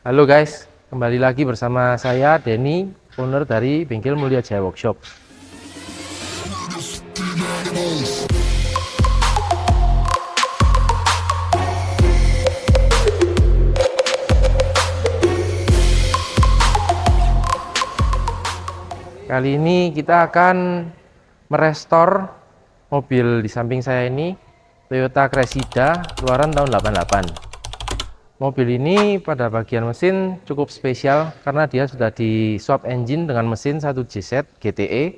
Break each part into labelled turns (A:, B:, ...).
A: Halo guys, kembali lagi bersama saya Denny, owner dari Bengkel Mulia Jaya Workshop. Kali ini kita akan merestor mobil di samping saya ini, Toyota Cressida keluaran tahun 88. Mobil ini pada bagian mesin cukup spesial karena dia sudah di swap engine dengan mesin 1JZ GTE,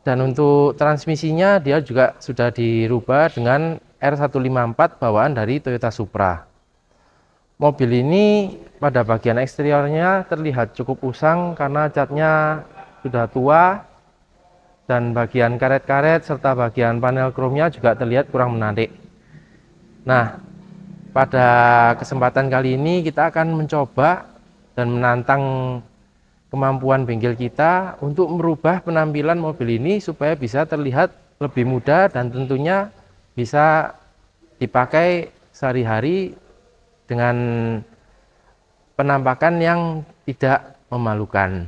A: dan untuk transmisinya dia juga sudah dirubah dengan R154 bawaan dari Toyota Supra. Mobil ini pada bagian eksteriornya terlihat cukup usang karena catnya sudah tua, dan bagian karet-karet serta bagian panel kromnya juga terlihat kurang menarik. Nah, pada kesempatan kali ini kita akan mencoba dan menantang kemampuan bengkel kita untuk merubah penampilan mobil ini supaya bisa terlihat lebih mudah dan tentunya bisa dipakai sehari-hari dengan penampakan yang tidak memalukan.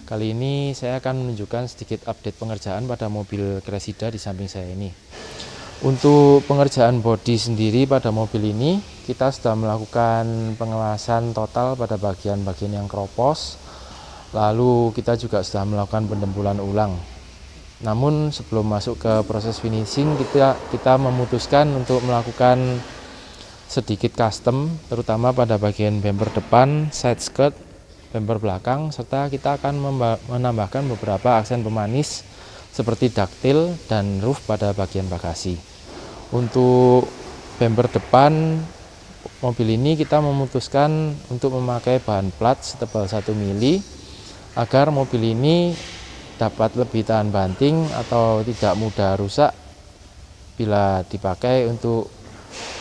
A: Kali ini saya akan menunjukkan sedikit update pengerjaan pada mobil Cressida di samping saya ini. Untuk pengerjaan bodi sendiri pada mobil ini, kita sudah melakukan pengelasan total pada bagian-bagian yang kropos. Lalu kita juga sudah melakukan pendempulan ulang. Namun sebelum masuk ke proses finishing, kita memutuskan untuk melakukan sedikit custom, terutama pada bagian bumper depan, side skirt, bumper belakang, serta kita akan menambahkan beberapa aksen pemanis seperti daktil dan roof pada bagian bagasi. Untuk bumper depan mobil ini kita memutuskan untuk memakai bahan plat setebal 1 mili agar mobil ini dapat lebih tahan banting atau tidak mudah rusak bila dipakai untuk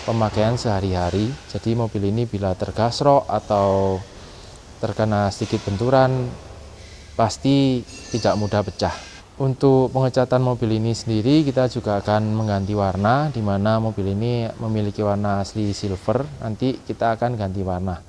A: pemakaian sehari-hari. Jadi mobil ini bila tergasrok atau terkena sedikit benturan pasti tidak mudah pecah. Untuk pengecatan mobil ini sendiri kita juga akan mengganti warna, di mana mobil ini memiliki warna asli silver. Nanti kita akan ganti warna.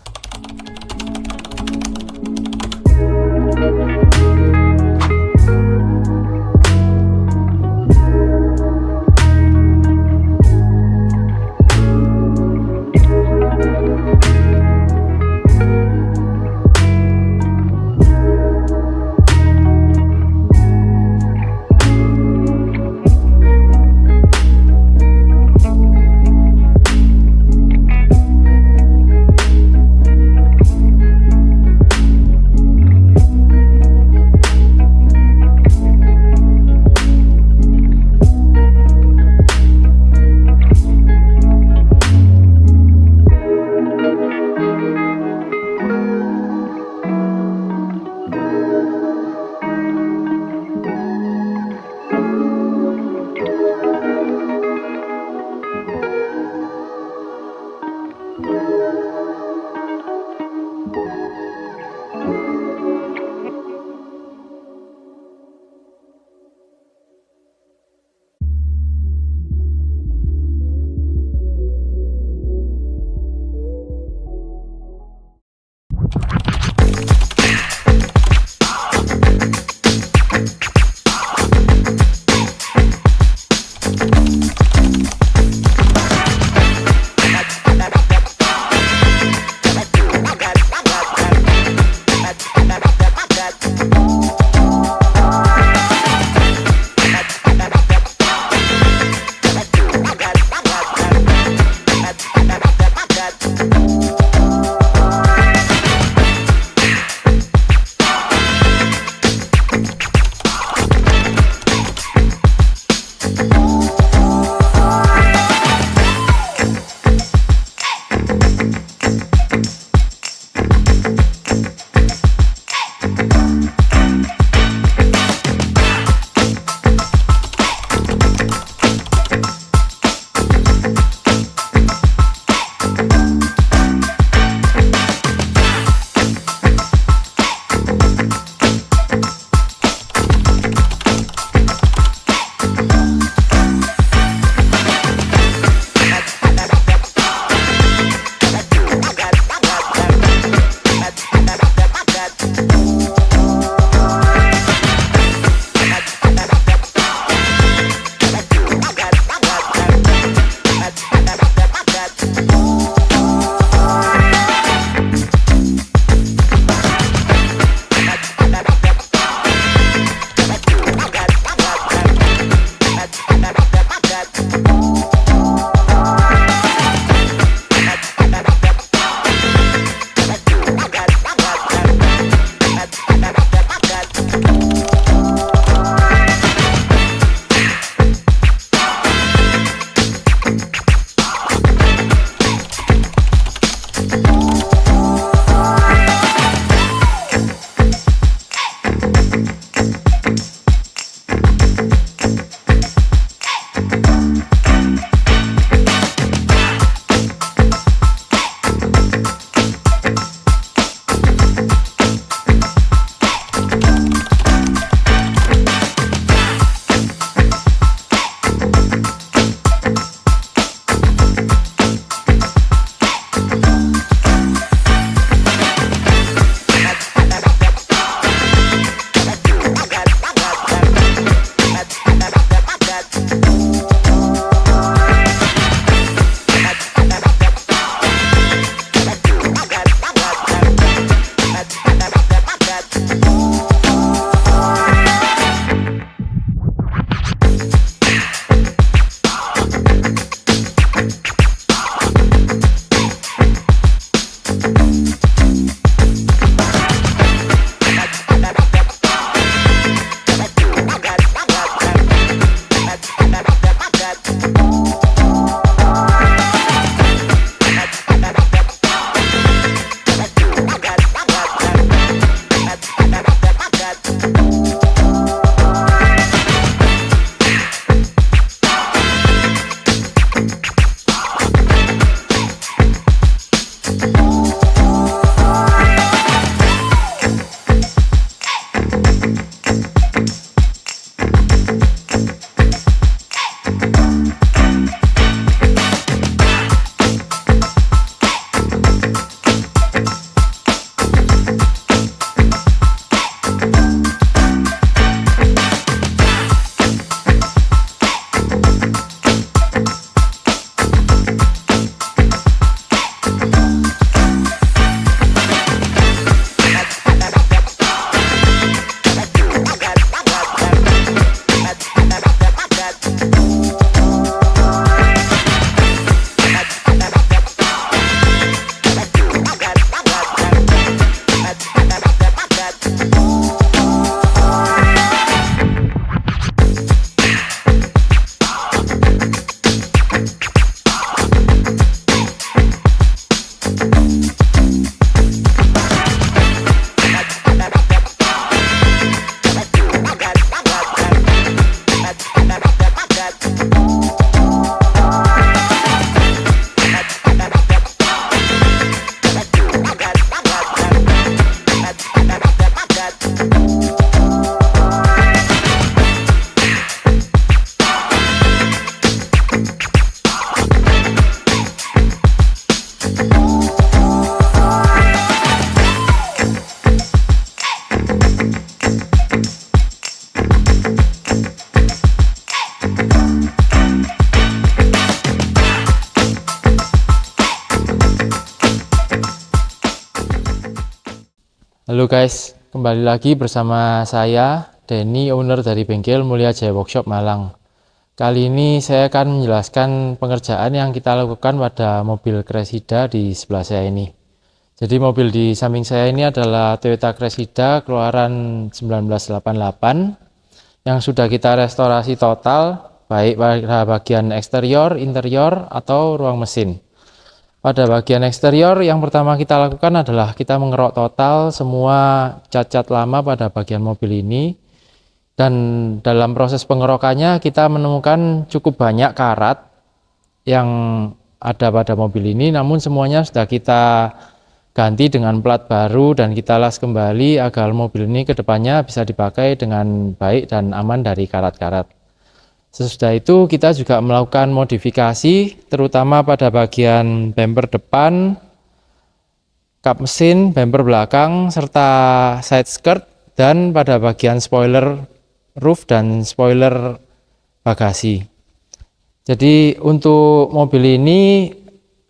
A: Halo guys, kembali lagi bersama saya Denny, owner dari bengkel Mulia Jaya Workshop Malang. Kali ini saya akan menjelaskan pengerjaan yang kita lakukan pada mobil Cressida di sebelah saya ini. Jadi mobil di samping saya ini adalah Toyota Cressida keluaran 1988 yang sudah kita restorasi total, baik pada bagian eksterior, interior, atau ruang mesin. Pada bagian eksterior yang pertama kita lakukan adalah kita mengerok total semua cat-cat lama pada bagian mobil ini, dan dalam proses pengerokannya kita menemukan cukup banyak karat yang ada pada mobil ini, namun semuanya sudah kita ganti dengan plat baru dan kita las kembali agar mobil ini kedepannya bisa dipakai dengan baik dan aman dari karat-karat. Sesudah itu kita juga melakukan modifikasi terutama pada bagian bumper depan, kap mesin, bumper belakang, serta side skirt, dan pada bagian spoiler roof dan spoiler bagasi. Jadi untuk mobil ini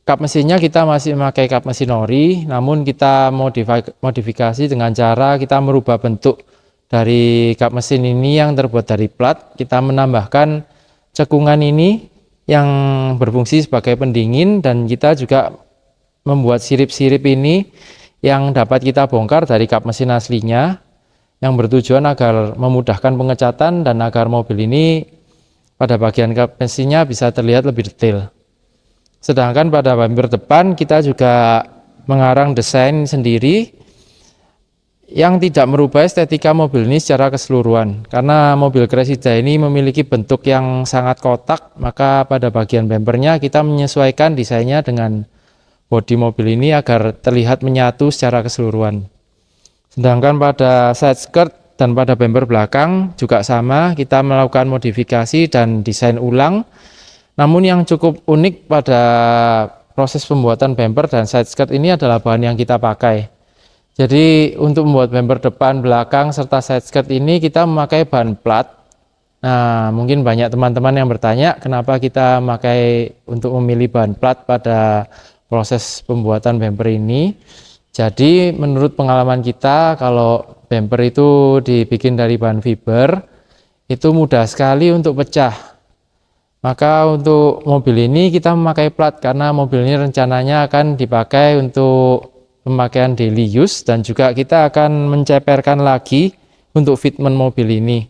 A: kap mesinnya kita masih memakai kap mesin ori, namun kita modifikasi dengan cara kita merubah bentuk dari kap mesin ini yang terbuat dari plat. Kita menambahkan cekungan ini yang berfungsi sebagai pendingin, dan kita juga membuat sirip-sirip ini yang dapat kita bongkar dari kap mesin aslinya, yang bertujuan agar memudahkan pengecatan dan agar mobil ini pada bagian kap mesinnya bisa terlihat lebih detail. Sedangkan pada bumper depan kita juga mengarang desain sendiri yang tidak merubah estetika mobil ini secara keseluruhan. Karena mobil Cressida ini memiliki bentuk yang sangat kotak, maka pada bagian bumpernya kita menyesuaikan desainnya dengan bodi mobil ini agar terlihat menyatu secara keseluruhan. Sedangkan pada side skirt dan pada bumper belakang juga sama, kita melakukan modifikasi dan desain ulang. Namun yang cukup unik pada proses pembuatan bumper dan side skirt ini adalah bahan yang kita pakai. Jadi untuk membuat bumper depan, belakang, serta side skirt ini kita memakai bahan plat. Nah, mungkin banyak teman-teman yang bertanya kenapa kita memakai untuk memilih bahan plat pada proses pembuatan bumper ini. Jadi menurut pengalaman kita, kalau bumper itu dibikin dari bahan fiber, itu mudah sekali untuk pecah. Maka untuk mobil ini kita memakai plat karena mobil ini rencananya akan dipakai untuk pemakaian daily use, dan juga kita akan menceperkan lagi untuk fitment mobil ini.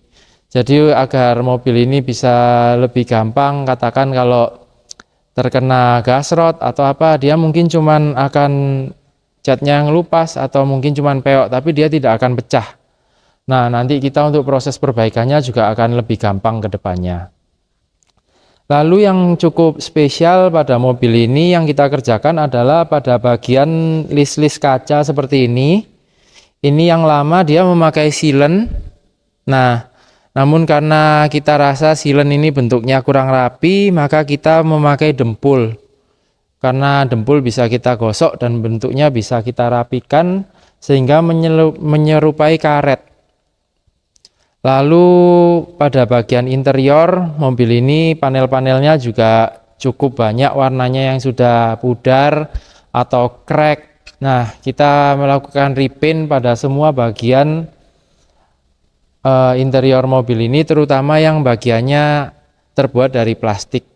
A: Jadi agar mobil ini bisa lebih gampang, katakan kalau terkena gasrot atau apa, dia mungkin cuman akan catnya ngelupas atau mungkin cuman peok, tapi dia tidak akan pecah. Nah, nanti kita untuk proses perbaikannya juga akan lebih gampang ke depannya. Lalu yang cukup spesial pada mobil ini yang kita kerjakan adalah pada bagian list-list kaca seperti ini. Ini yang lama dia memakai silen. Nah, namun karena kita rasa silen ini bentuknya kurang rapi, maka kita memakai dempul. Karena dempul bisa kita gosok dan bentuknya bisa kita rapikan sehingga menyerupai karet. Lalu pada bagian interior mobil ini panel-panelnya juga cukup banyak warnanya yang sudah pudar atau crack. Nah, kita melakukan repaint pada semua bagian interior mobil ini, terutama yang bagiannya terbuat dari plastik.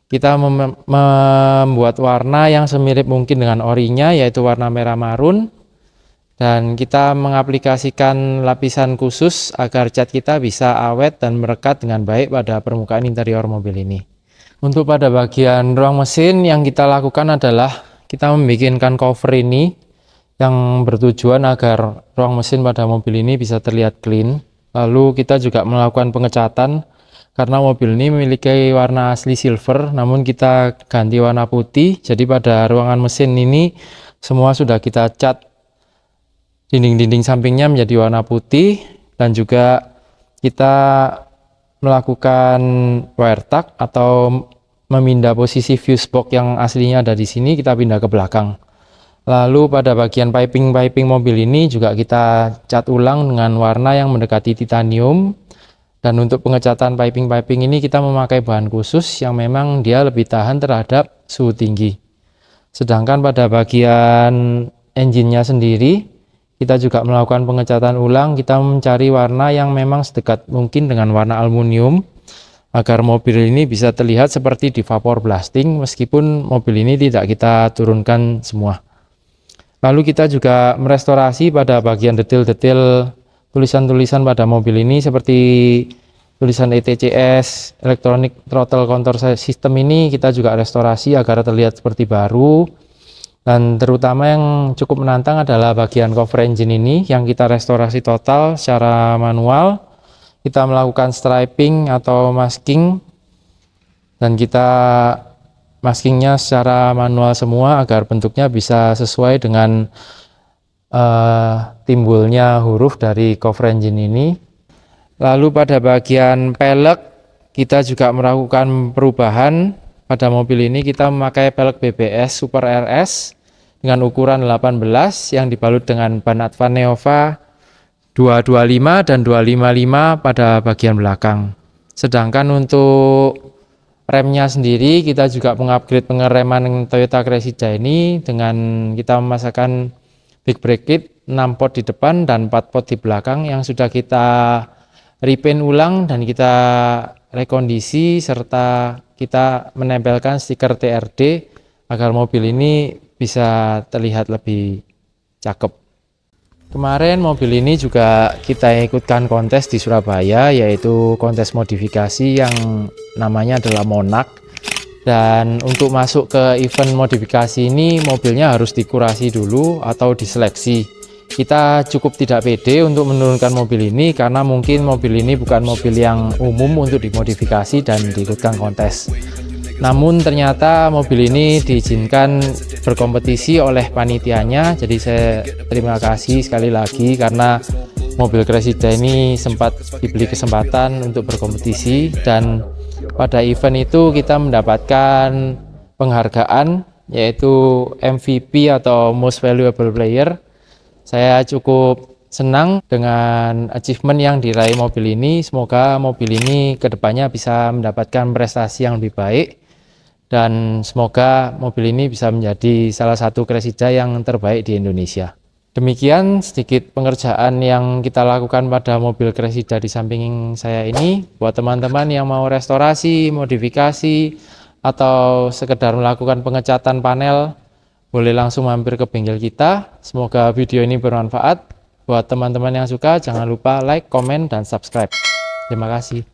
A: Kita membuat warna yang semirip mungkin dengan orinya, yaitu warna merah marun. Dan kita mengaplikasikan lapisan khusus agar cat kita bisa awet dan merekat dengan baik pada permukaan interior mobil ini. Untuk pada bagian ruang mesin yang kita lakukan adalah kita membikinkan cover ini yang bertujuan agar ruang mesin pada mobil ini bisa terlihat clean. Lalu kita juga melakukan pengecatan karena mobil ini memiliki warna asli silver namun kita ganti warna putih. Jadi pada ruangan mesin ini semua sudah kita cat dinding-dinding sampingnya menjadi warna putih, dan juga kita melakukan wire tag atau memindah posisi fuse box yang aslinya ada di sini, kita pindah ke belakang. Lalu pada bagian piping mobil ini juga kita cat ulang dengan warna yang mendekati titanium. Dan untuk pengecatan piping ini kita memakai bahan khusus yang memang dia lebih tahan terhadap suhu tinggi. Sedangkan pada bagian engine-nya sendiri, kita juga melakukan pengecatan ulang. Kita mencari warna yang memang sedekat mungkin dengan warna aluminium, agar mobil ini bisa terlihat seperti di vapor blasting, meskipun mobil ini tidak kita turunkan semua. Lalu kita juga merestorasi pada bagian detail-detail tulisan-tulisan pada mobil ini, seperti tulisan ETCS, Electronic Throttle Control System ini kita juga restorasi agar terlihat seperti baru. Dan terutama yang cukup menantang adalah bagian cover engine ini yang kita restorasi total secara manual. Kita melakukan striping atau masking, dan kita maskingnya secara manual semua agar bentuknya bisa sesuai dengan timbulnya huruf dari cover engine ini. Lalu pada bagian pelek kita juga melakukan perubahan. Pada mobil ini kita memakai pelek BBS Super RS dengan ukuran 18 yang dibalut dengan ban Advan Neova 225 dan 255 pada bagian belakang. Sedangkan untuk remnya sendiri kita juga mengupgrade pengereman Toyota Cressida ini dengan kita memasangkan big brake kit 6 pot di depan dan 4 pot di belakang yang sudah kita repaint ulang dan kita rekondisi, serta kita menempelkan stiker TRD agar mobil ini bisa terlihat lebih cakep. Kemarin mobil ini juga kita ikutkan kontes di Surabaya, yaitu kontes modifikasi yang namanya adalah Monarch. Dan untuk masuk ke event modifikasi ini mobilnya harus dikurasi dulu atau diseleksi. Kita cukup tidak pede untuk menurunkan mobil ini karena mungkin mobil ini bukan mobil yang umum untuk dimodifikasi dan diikutkan kontes. Namun ternyata mobil ini diizinkan berkompetisi oleh panitianya, jadi saya terima kasih sekali lagi karena mobil Cressida ini sempat diberi kesempatan untuk berkompetisi, dan pada event itu kita mendapatkan penghargaan yaitu MVP atau Most Valuable Player. Saya cukup senang dengan achievement yang diraih mobil ini. Semoga mobil ini kedepannya bisa mendapatkan prestasi yang lebih baik, dan semoga mobil ini bisa menjadi salah satu Cressida yang terbaik di Indonesia. Demikian sedikit pengerjaan yang kita lakukan pada mobil Cressida di samping saya ini. Buat teman-teman yang mau restorasi, modifikasi, atau sekedar melakukan pengecatan panel, boleh langsung mampir ke bengkel kita. Semoga video ini bermanfaat. Buat teman-teman yang suka, jangan lupa like, komen, dan subscribe. Terima kasih.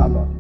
B: Apa?